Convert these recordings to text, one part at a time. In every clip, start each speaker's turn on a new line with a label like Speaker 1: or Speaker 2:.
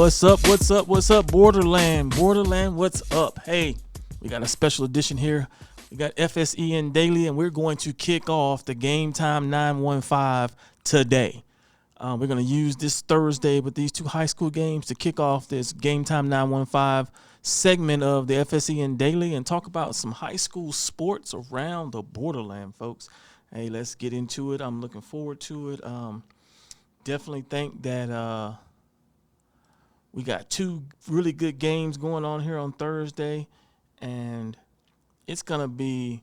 Speaker 1: What's up, Borderland, what's up? Hey, we got a special edition here. We got FSEN Daily, and we're going to kick off the Game Time 915 today. We're going to use this Thursday with these two high school games to kick off this Game Time 915 segment of the FSEN Daily and talk about some high school sports around the Borderland, folks. Hey, let's get into it. I'm looking forward to it. Definitely think that we got two really good games going on here on Thursday, and it's going to be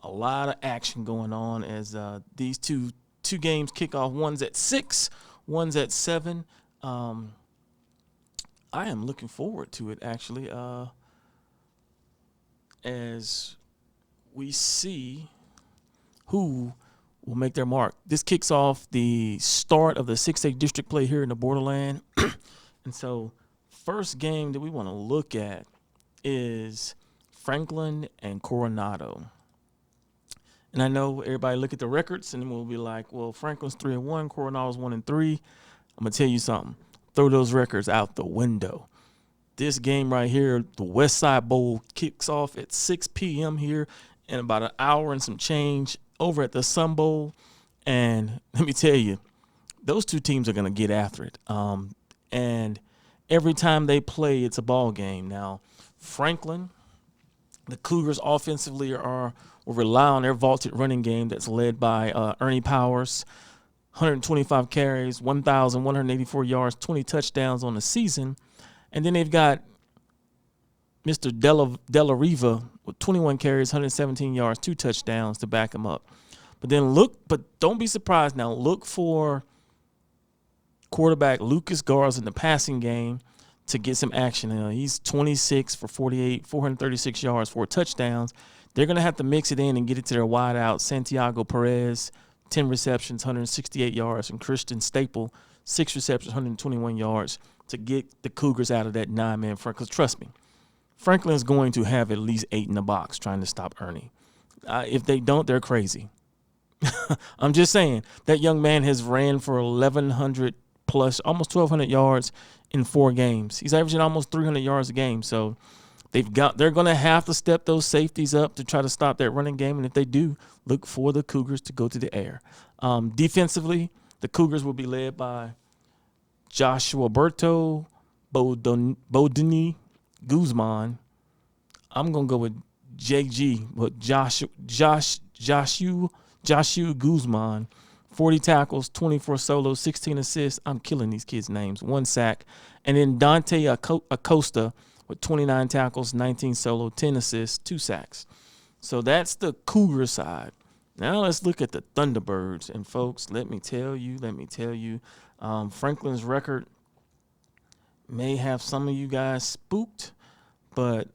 Speaker 1: a lot of action going on as these two games kick off. One's at 6, one's at 7. I am looking forward to it, actually, as we see who will make their mark. This kicks off the start of the 6A district play here in the Borderland. And so first game that we want to look at is Franklin and Coronado. And I know everybody look at the records and we'll be like, well, Franklin's 3-1, Coronado's 1-3. I'm going to tell you something. Throw those records out the window. This game right here, the West Side Bowl, kicks off at 6 p.m. here in about an hour and some change over at the Sun Bowl. And let me tell you, those two teams are going to get after it. And every time they play, it's a ball game. Now, Franklin, the Cougars offensively will rely on their vaulted running game that's led by Ernie Powers, 125 carries, 1,184 yards, 20 touchdowns on the season. And then they've got Mr. Della Riva with 21 carries, 117 yards, 2 touchdowns to back him up. But don't be surprised now. Look for quarterback Lucas Garza in the passing game to get some action. He's 26 for 48, 436 yards, 4 touchdowns. They're going to have to mix it in and get it to their wideout. Santiago Perez, 10 receptions, 168 yards, and Christian Staple, 6 receptions, 121 yards to get the Cougars out of that 9-man front. Because trust me, Franklin's going to have at least 8 in the box trying to stop Ernie. If they don't, they're crazy. I'm just saying, that young man has ran for 1,100 plus, almost 1,200 yards in 4 games. He's averaging almost 300 yards a game. So they're going to have to step those safeties up to try to stop that running game. And if they do, look for the Cougars to go to the air. Defensively, the Cougars will be led by Joshua Berto, Bodini Guzman. I'm going to go with JG, but Joshua Guzman. 40 tackles, 24 solos, 16 assists. I'm killing these kids' names. 1 sack. And then Dante Acosta with 29 tackles, 19 solo, 10 assists, 2 sacks. So that's the Cougar side. Now let's look at the Thunderbirds. And, folks, let me tell you, Franklin's record may have some of you guys spooked, but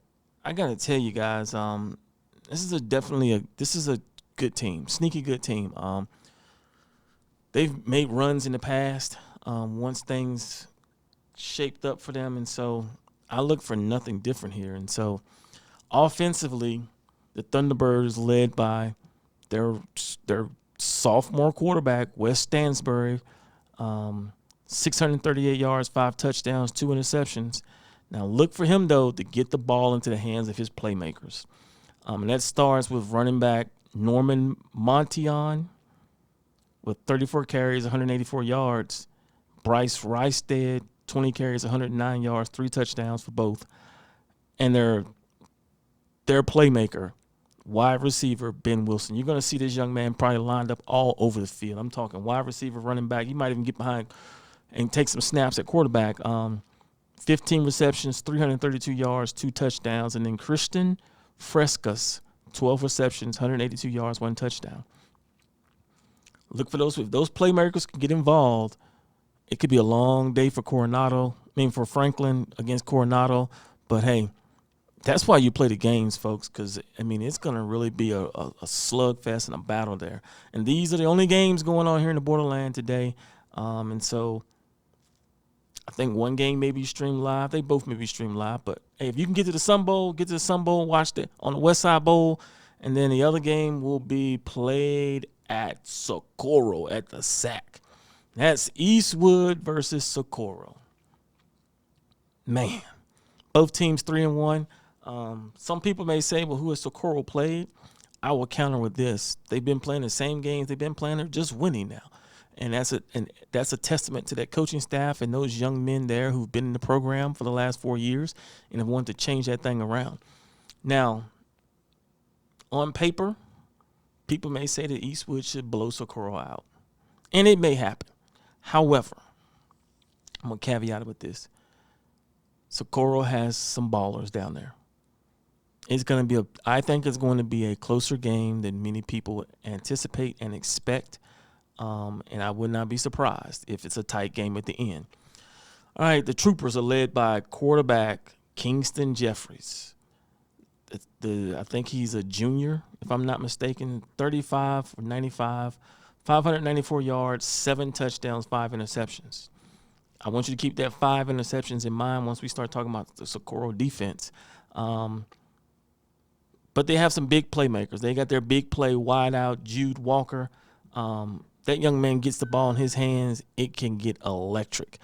Speaker 1: I got to tell you guys, this is a good team, sneaky good team. They've made runs in the past once things shaped up for them, and so I look for nothing different here. And so offensively, the Thunderbirds led by their sophomore quarterback, Wes Stansbury, 638 yards, 5 touchdowns, 2 interceptions. Now look for him, though, to get the ball into the hands of his playmakers. And that starts with running back Norman Montion with 34 carries, 184 yards. Bryce Rystad, 20 carries, 109 yards, 3 touchdowns for both. And their playmaker, wide receiver, Ben Wilson. You're going to see this young man probably lined up all over the field. I'm talking wide receiver, running back. He might even get behind and take some snaps at quarterback. 15 receptions, 332 yards, 2 touchdowns. And then Christian Frescas, 12 receptions, 182 yards, 1 touchdown. Look for those. If those playmakers can get involved, It could be a long day for for Franklin against Coronado. But hey, that's why you play the games, folks, because, it's going to really be a slugfest and a battle there. And these are the only games going on here in the Borderland today. And so I think one game may be streamed live. They both may be streamed live. But, hey, if you can get to the Sun Bowl, watch it on the West Side Bowl. And then the other game will be played at Socorro at the SAC. That's Eastwood versus Socorro. Man, both teams 3-1. Some people may say, well, who has Socorro played? I will counter with this. They've been playing the same games they've been playing. They're just winning now. And that's a testament to that coaching staff and those young men there who've been in the program for the last 4 years and have wanted to change that thing around. Now, on paper, people may say that Eastwood should blow Socorro out. And it may happen. However, I'm going to caveat it with this. Socorro has some ballers down there. I think it's going to be a closer game than many people anticipate and expect. And I would not be surprised if it's a tight game at the end. All right, the Troopers are led by quarterback Kingston Jeffries. I think he's a junior, if I'm not mistaken. 35 for 95, 594 yards, 7 touchdowns, 5 interceptions. I want you to keep that 5 interceptions in mind once we start talking about the Socorro defense. But they have some big playmakers. They got their big play wide out, Jude Walker. That young man gets the ball in his hands, it can get electric.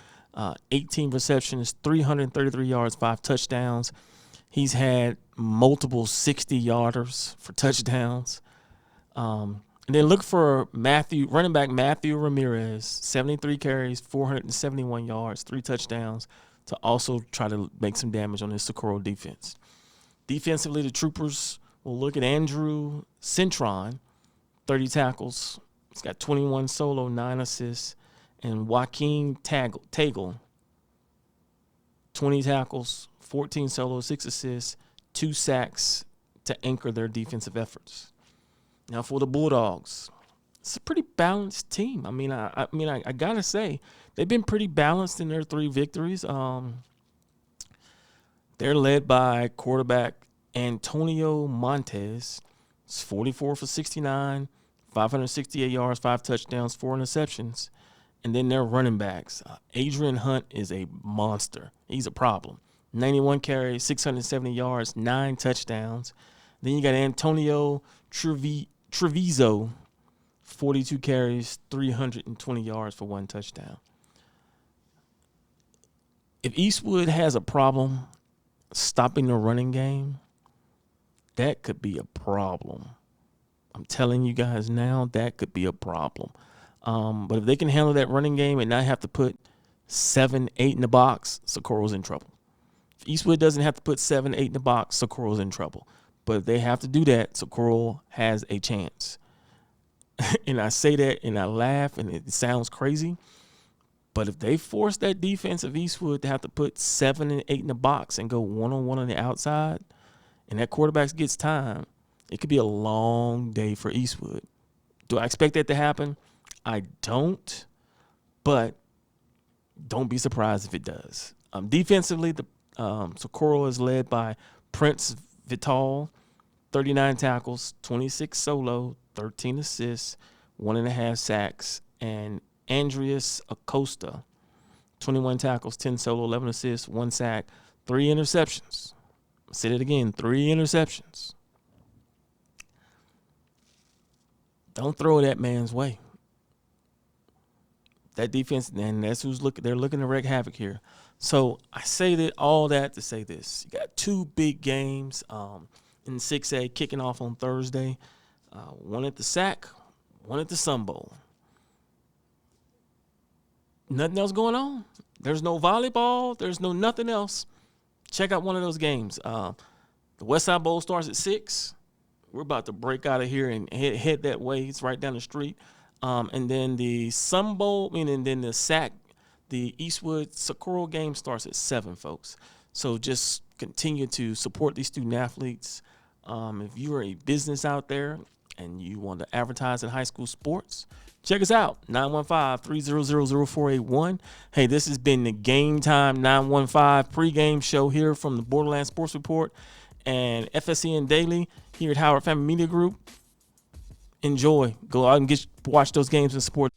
Speaker 1: 18 receptions, 333 yards, 5 touchdowns. He's had multiple 60-yarders for touchdowns. And then look for running back Matthew Ramirez, 73 carries, 471 yards, 3 touchdowns, to also try to make some damage on this Socorro defense. Defensively, the Troopers will look at Andrew Cintron, 30 tackles. He's got 21 solo, 9 assists. And Joaquin Tagle, 20 tackles, 14 solo, 6 assists, 2 sacks to anchor their defensive efforts. Now for the Bulldogs, it's a pretty balanced team. I gotta say, they've been pretty balanced in their 3 victories. They're led by quarterback Antonio Montez. It's 44 for 69, 568 yards, 5 touchdowns, 4 interceptions. And then their running backs. Adrian Hunt is a monster. He's a problem. 91 carries, 670 yards, 9 touchdowns. Then you got Antonio Treviso, 42 carries, 320 yards for 1 touchdown. If Eastwood has a problem stopping the running game, that could be a problem. I'm telling you guys now, that could be a problem. But if they can handle that running game and not have to put 7, 8 in the box, Socorro's in trouble. If Eastwood doesn't have to put 7, 8 in the box, Socorro's in trouble. But if they have to do that, Socorro has a chance. And I say that and I laugh and it sounds crazy. But if they force that defense of Eastwood to have to put 7 and 8 in the box and go one-on-one on the outside, and that quarterback gets time, it could be a long day for Eastwood. Do I expect that to happen? I don't, but don't be surprised if it does. Defensively, the Socorro is led by Prince Vital, 39 tackles, 26 solo, 13 assists, 1.5 sacks, and Andreas Acosta, 21 tackles, 10 solo, 11 assists, 1 sack, 3 interceptions. I'll say it again, 3 interceptions. Don't throw that man's way. That defense, and that's who's looking. They're looking to wreak havoc here. So I say that all that to say this: you got 2 big games in 6A kicking off on Thursday. One at the SAC, one at the Sun Bowl. Nothing else going on. There's no volleyball. There's no nothing else. Check out one of those games. The West Side Bowl starts at 6. We're about to break out of here and head that way. It's right down the street. And then the Sun Bowl, and then the SAC, the Eastwood Socorro game starts at 7, folks. So just continue to support these student athletes. If you're a business out there and you want to advertise in high school sports, check us out, 915-300-0481. Hey, this has been the Game Time 915 pregame show here from the Borderland Sports Report and FSEN Daily here at Howard Family Media Group. Enjoy. Go out and watch those games and support.